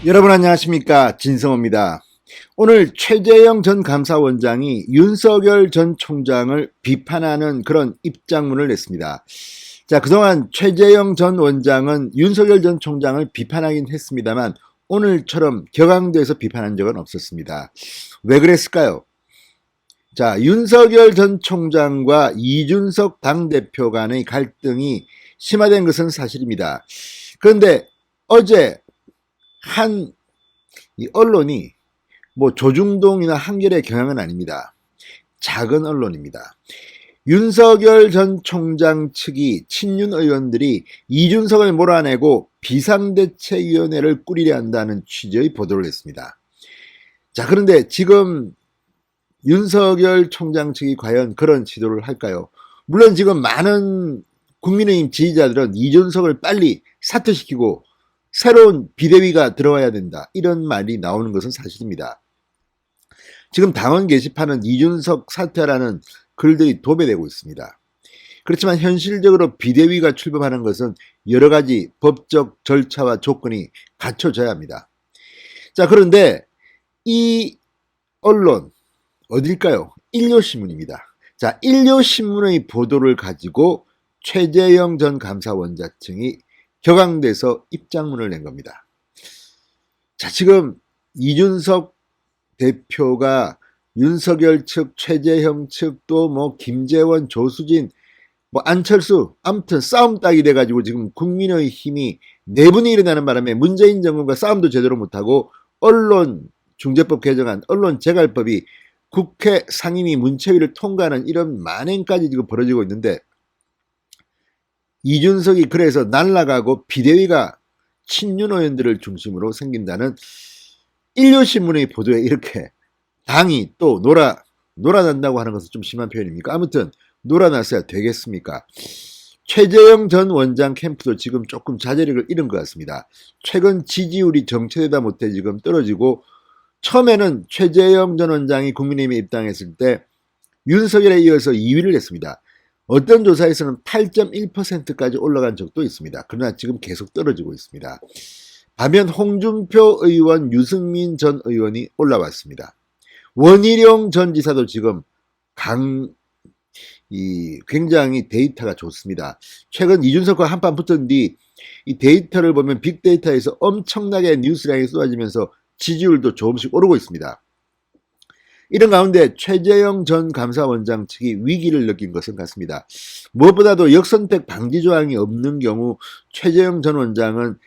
여러분 안녕하십니까, 진성호입니다. 오늘 최재형 전 감사원장이 윤석열 전 총장을 비판하는 그런 입장문을 냈습니다. 자, 그동안 최재형 전 원장은 윤석열 전 총장을 비판하긴 했습니다만 오늘처럼 격앙돼서 비판한 적은 없었습니다. 왜 그랬을까요? 자, 윤석열 전 총장과 이준석 당대표 간의 갈등이 심화된 것은 사실입니다. 그런데 어제 한 이 언론이 뭐 조중동이나 한겨레의 경향은 아닙니다. 작은 언론입니다. 윤석열 전 총장 측이 친윤 의원들이 이준석을 몰아내고 비상대책위원회를 꾸리려 한다는 취지의 보도를 했습니다. 자, 그런데 지금 윤석열 총장 측이 과연 그런 지도를 할까요? 물론 지금 많은 국민의힘 지지자들은 이준석을 빨리 사퇴시키고 새로운 비대위가 들어와야 된다, 이런 말이 나오는 것은 사실입니다. 지금 당원 게시판은 이준석 사퇴라는 글들이 도배되고 있습니다. 그렇지만 현실적으로 비대위가 출범하는 것은 여러 가지 법적 절차와 조건이 갖춰져야 합니다. 자, 그런데 이 언론 어딜까요? 일요신문입니다. 자, 일요신문의 보도를 가지고 최재형 전 감사원장층이 격앙돼서 입장문을 낸 겁니다. 자, 지금 이준석 대표가 윤석열 측, 최재형 측, 또 뭐 김재원, 조수진, 뭐 안철수, 아무튼 싸움 딱이 돼가지고 지금 국민의힘이 내분이 일어나는 바람에 문재인 정부가 싸움도 제대로 못하고 언론중재법 개정안, 언론재갈법이 국회 상임위 문체위를 통과하는 이런 만행까지 지금 벌어지고 있는데, 이준석이 그래서 날아가고 비대위가 친윤 의원들을 중심으로 생긴다는 일요신문의 보도에 이렇게 당이 또 놀아난다고 하는 것은 좀 심한 표현입니까? 아무튼 놀아났어야 되겠습니까? 최재형 전 원장 캠프도 지금 조금 자제력을 잃은 것 같습니다. 최근 지지율이 정체되다 못해 지금 떨어지고, 처음에는 최재형 전 원장이 국민의힘에 입당했을 때 윤석열에 이어서 2위를 했습니다. 어떤 조사에서는 8.1%까지 올라간 적도 있습니다. 그러나 지금 계속 떨어지고 있습니다. 반면 홍준표 의원, 유승민 전 의원이 올라왔습니다. 원희룡 전 지사도 지금 굉장히 데이터가 좋습니다. 최근 이준석과 한판 붙은 뒤 이 데이터를 보면 빅데이터에서 엄청나게 뉴스량이 쏟아지면서 지지율도 조금씩 오르고 있습니다. 이런 가운데 최재형 전 감사원장 측이 위기를 느낀 것은 같습니다. 무엇보다도 역선택 방지 조항이 없는 경우 최재형 전 원장은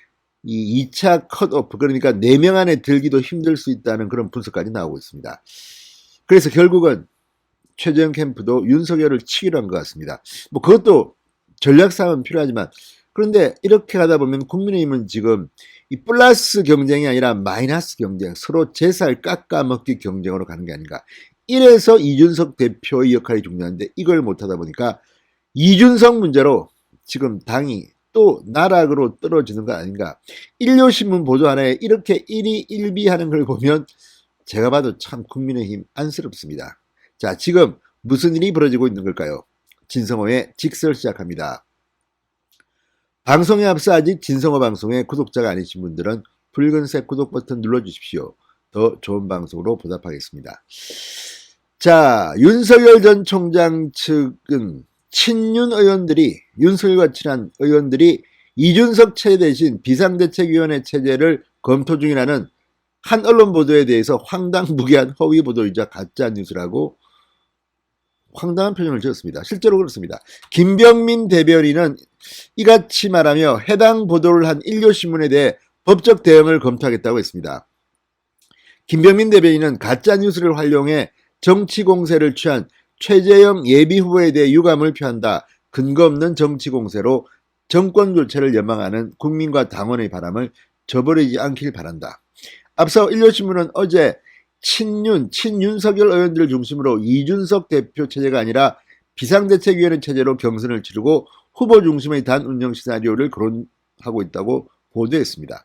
이 2차 컷오프, 그러니까 4명 안에 들기도 힘들 수 있다는 그런 분석까지 나오고 있습니다. 그래서 결국은 최재형 캠프도 윤석열을 치기로 한 것 같습니다. 뭐 그것도 전략상은 필요하지만, 그런데 이렇게 가다 보면 국민의힘은 지금 이 플러스 경쟁이 아니라 마이너스 경쟁, 서로 제살 깎아먹기 경쟁으로 가는 게 아닌가. 이래서 이준석 대표의 역할이 중요한데 이걸 못하다 보니까 이준석 문제로 지금 당이 또 나락으로 떨어지는 거 아닌가. 일요신문 보도 하나에 이렇게 일희일비하는 걸 보면 제가 봐도 참 국민의힘 안쓰럽습니다. 자, 지금 무슨 일이 벌어지고 있는 걸까요? 진성호의 직설 시작합니다. 방송에 앞서 아직 진성호 방송의 구독자가 아니신 분들은 붉은색 구독 버튼 눌러주십시오. 더 좋은 방송으로 보답하겠습니다. 자, 윤석열 전 총장 측은 친윤 의원들이, 윤석열과 친한 의원들이 이준석 체제 대신 비상대책위원회 체제를 검토 중이라는 한 언론 보도에 대해서 황당무계한 허위 보도이자 가짜 뉴스라고 황당한 표현을 지었습니다. 실제로 그렇습니다. 김병민 대변인은 이같이 말하며 해당 보도를 한 일요신문에 대해 법적 대응을 검토하겠다고 했습니다. 김병민 대변인은 가짜뉴스를 활용해 정치 공세를 취한 최재형 예비후보에 대해 유감을 표한다. 근거 없는 정치 공세로 정권 교체를 연망하는 국민과 당원의 바람을 저버리지 않길 바란다. 앞서 일요신문은 어제 친윤석열 의원들을 중심으로 이준석 대표 체제가 아니라 비상대책위원회 체제로 경선을 치르고 후보 중심의 단 운영 시나리오를 거론하고 있다고 보도했습니다.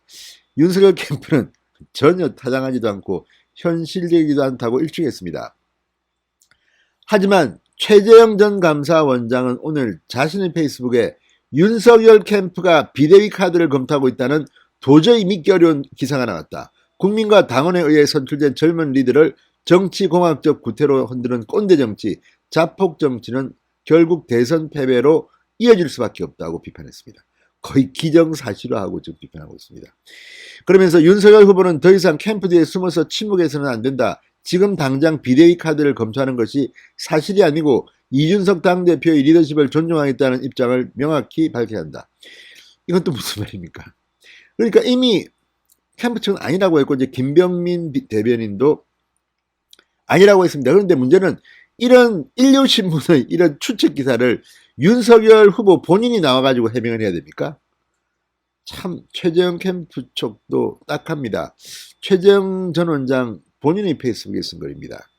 윤석열 캠프는 전혀 타당하지도 않고 현실적이지도 않다고 일축했습니다. 하지만 최재형 전 감사원장은 오늘 자신의 페이스북에 윤석열 캠프가 비대위 카드를 검토하고 있다는 도저히 믿기 어려운 기사가 나왔다. 국민과 당원에 의해 선출된 젊은 리더를 정치공학적 구태로 흔드는 꼰대 정치, 자폭 정치는 결국 대선 패배로 이어질 수밖에 없다고 비판했습니다. 거의 기정사실화하고 지금 비판하고 있습니다. 그러면서 윤석열 후보는 더 이상 캠프 뒤에 숨어서 침묵해서는 안 된다. 지금 당장 비대위 카드를 검토하는 것이 사실이 아니고 이준석 당대표의 리더십을 존중하겠다는 입장을 명확히 밝혀야 한다. 이건 또 무슨 말입니까? 그러니까 이미 캠프 측은 아니라고 했고 이제 김병민 대변인도 아니라고 했습니다. 그런데 문제는 이런 일요신문의 이런 추측 기사를 윤석열 후보 본인이 나와가지고 해명을 해야 됩니까? 참 최재형 캠프 쪽도 딱합니다. 최재형 전 원장 본인의 페이스북에 쓴 글입니다.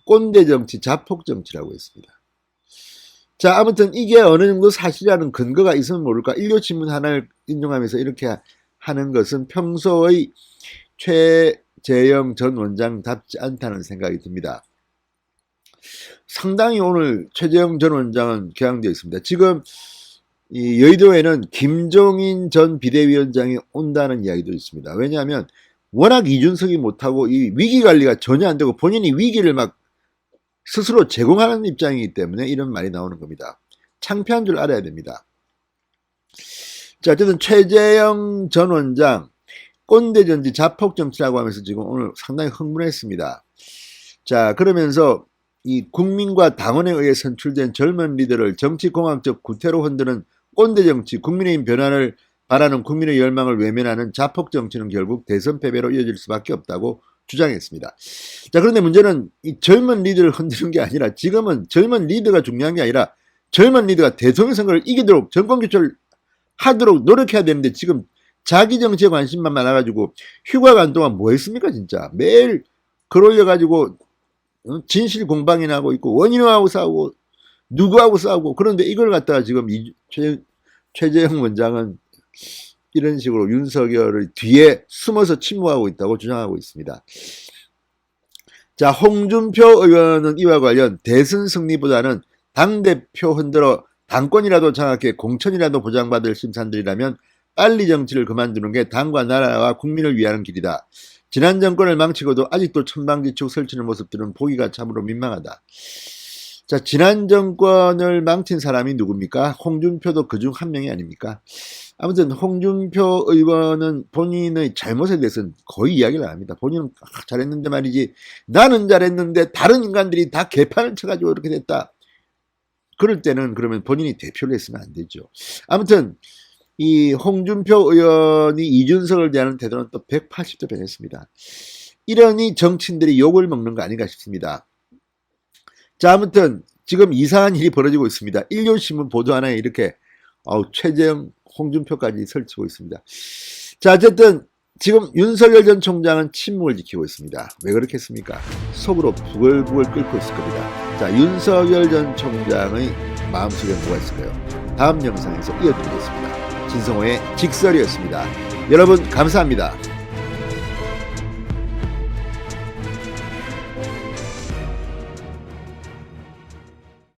꼰대 정치, 자폭 정치라고 했습니다. 자, 아무튼 이게 어느 정도 사실이라는 근거가 있으면 모를까. 일요신문 하나를 인용하면서 이렇게 하는 것은 평소의 최재형 전 원장답지 않다는 생각이 듭니다. 상당히 오늘 최재형 전 원장은 격앙되어 있습니다. 지금 이 여의도에는 김종인 전 비대위원장이 온다는 이야기도 있습니다. 왜냐하면 워낙 이준석이 못하고 이 위기관리가 전혀 안 되고 본인이 위기를 막 스스로 제공하는 입장이기 때문에 이런 말이 나오는 겁니다. 창피한 줄 알아야 됩니다. 자, 어쨌든 최재형 전 원장 꼰대 정치, 자폭 정치라고 하면서 지금 오늘 상당히 흥분했습니다. 자, 그러면서 이 국민과 당원에 의해 선출된 젊은 리더를 정치공학적 구태로 흔드는 꼰대 정치, 국민의힘 변화를 바라는 국민의 열망을 외면하는 자폭 정치는 결국 대선 패배로 이어질 수밖에 없다고 주장했습니다. 자, 그런데 문제는 이 젊은 리더를 흔드는 게 아니라 지금은 젊은 리더가 중요한 게 아니라 젊은 리더가 대통령 선거를 이기도록 정권 교체를 하도록 노력해야 되는데 지금 자기 정치에 관심만 많아가지고 휴가 간 동안 뭐 했습니까 진짜. 매일 글 올려가지고 진실 공방이나 하고 있고 원인하고 싸우고 누구하고 싸우고 그런데 이걸 갖다가 지금 최재형 원장은 이런 식으로 윤석열의 뒤에 숨어서 침묵하고 있다고 주장하고 있습니다. 자, 홍준표 의원은 이와 관련 대선 승리보다는 당대표 흔들어 당권이라도 장악해 공천이라도 보장받을 심산들이라면 빨리 정치를 그만두는 게 당과 나라와 국민을 위하는 길이다. 지난 정권을 망치고도 아직도 천방지축 설치는 모습들은 보기가 참으로 민망하다. 자, 지난 정권을 망친 사람이 누굽니까? 홍준표도 그중 한 명이 아닙니까? 아무튼 홍준표 의원은 본인의 잘못에 대해서는 거의 이야기를 안 합니다. 본인은 잘했는데 말이지 나는 잘했는데 다른 인간들이 다 개판을 쳐가지고 이렇게 됐다. 그럴 때는 그러면 본인이 대표를 했으면 안 되죠. 아무튼 이 홍준표 의원이 이준석을 대하는 태도는 또 180도 변했습니다. 이러니 정치인들이 욕을 먹는 거 아닌가 싶습니다. 자, 아무튼 지금 이상한 일이 벌어지고 있습니다. 일요신문 보도 하나에 이렇게 최재형, 홍준표까지 설치고 있습니다. 자, 어쨌든 지금 윤석열 전 총장은 침묵을 지키고 있습니다. 왜 그렇겠습니까? 속으로 부글부글 끓고 있을 겁니다. 자, 윤석열 전 총장의 마음속에 뭐가 있을까요? 다음 영상에서 이어드리겠습니다. 진성호의 직설이었습니다. 여러분 감사합니다.